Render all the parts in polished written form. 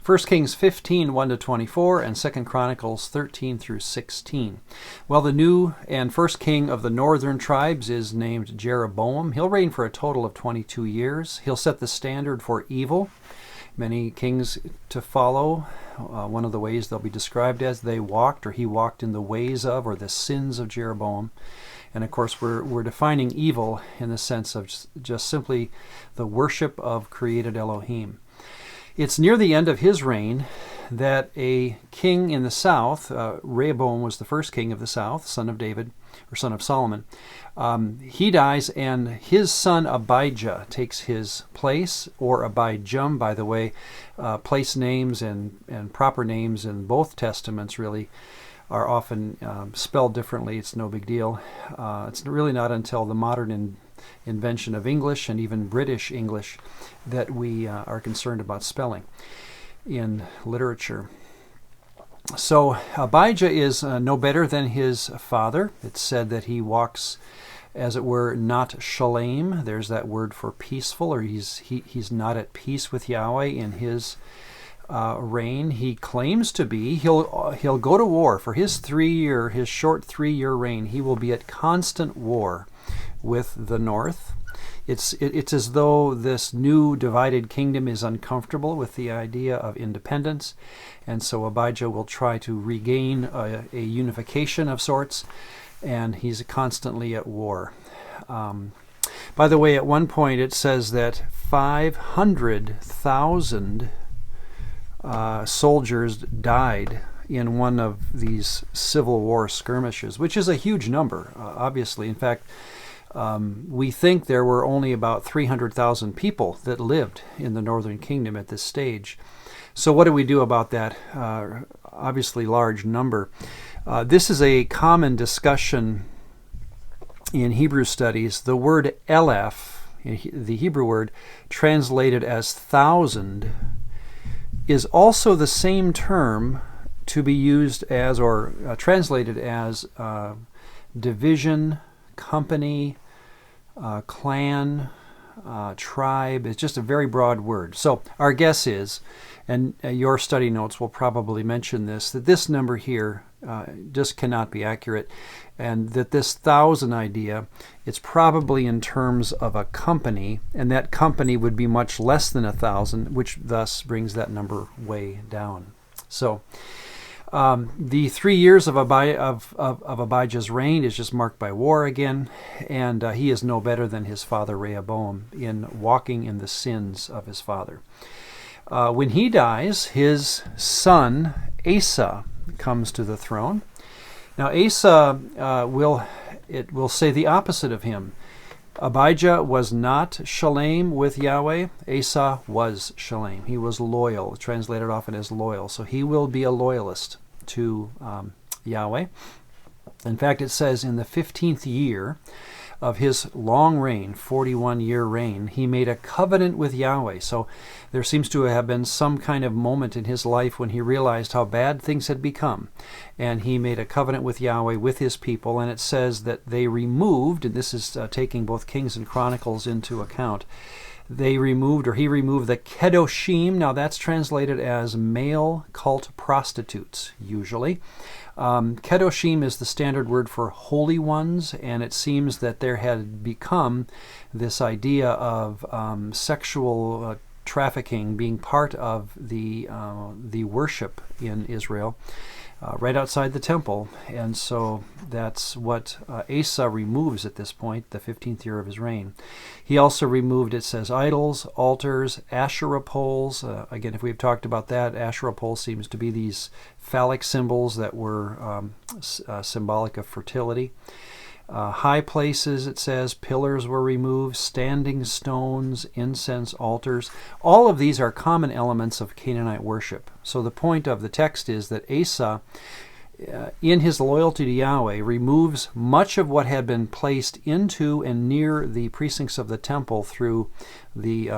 1 Kings 15, 1-24, and 2 Chronicles 13 through 16. Well, the new and first king of the northern tribes is named Jeroboam. He'll reign for a total of 22 years. He'll set the standard for evil. Many kings to follow. One of the ways they'll be described as they walked, or he walked in the ways of, or the sins of Jeroboam. And of course, we're defining evil in the sense of just simply the worship of created Elohim. It's near the end of his reign that a king in the south, Rehoboam was the first king of the south, son of David, or son of Solomon. He dies, and his son Abijah takes his place, or Abijam, by the way. Place names and proper names in both testaments really are often spelled differently. It's no big deal. It's really not until the modern invention of English, and even British English, that we are concerned about spelling in literature. So Abijah is no better than his father. It's said that he walks, as it were, not shalem. There's that word for peaceful, or he's not at peace with Yahweh in his reign. He claims to be. He'll go to war for his short 3-year reign. He will be at constant war with the north. It's as though this new divided kingdom is uncomfortable with the idea of independence, and so Abijah will try to regain a unification of sorts, and he's constantly at war. By the way, at one point it says that 500,000 soldiers died in one of these Civil War skirmishes, which is a huge number, obviously. In fact, we think there were only about 300,000 people that lived in the northern kingdom at this stage. So what do we do about that obviously large number? This is a common discussion in Hebrew studies. The word Eleph, the Hebrew word translated as thousand, is also the same term to be used as, or translated as, division, company, clan, tribe. It's just a very broad word. So our guess is, and your study notes will probably mention this, that this number here just cannot be accurate, and that this 1,000 idea, it's probably in terms of a company, and that company would be much less than 1,000, which thus brings that number way down. So the 3 years of Abijah's reign is just marked by war again, and he is no better than his father Rehoboam in walking in the sins of his father. When he dies, his son Asa comes to the throne. Now Asa will say the opposite of him. Abijah was not shalem with Yahweh. Asa was shalem. He was loyal, translated often as loyal. So he will be a loyalist to Yahweh. In fact, it says in the 15th year of his long reign, 41-year reign, he made a covenant with Yahweh. So there seems to have been some kind of moment in his life when he realized how bad things had become. And he made a covenant with Yahweh, with his people, and it says that they removed, and this is taking both Kings and Chronicles into account, he removed the Kedoshim. Now that's translated as male cult prostitutes, usually. Kedoshim is the standard word for holy ones, and it seems that there had become this idea of sexual trafficking being part of the worship in Israel, right outside the temple. And so that's what Asa removes at this point, the 15th year of his reign. He also removed, it says, idols, altars, Asherah poles. Again, if we've talked about that, Asherah pole seems to be these phallic symbols that were symbolic of fertility. High places, it says, pillars were removed, standing stones, incense, altars. All of these are common elements of Canaanite worship. So the point of the text is that Asa, in his loyalty to Yahweh, removes much of what had been placed into and near the precincts of the temple through the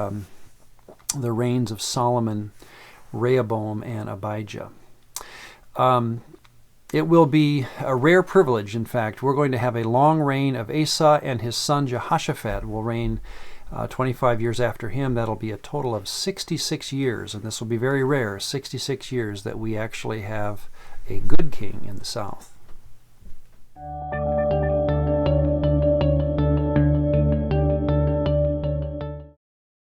reigns of Solomon, Rehoboam, and Abijah. It will be a rare privilege, in fact. We're going to have a long reign of Asa, and his son Jehoshaphat will reign 25 years after him, that'll be a total of 66 years, and this will be very rare, 66 years that we actually have a good king in the South.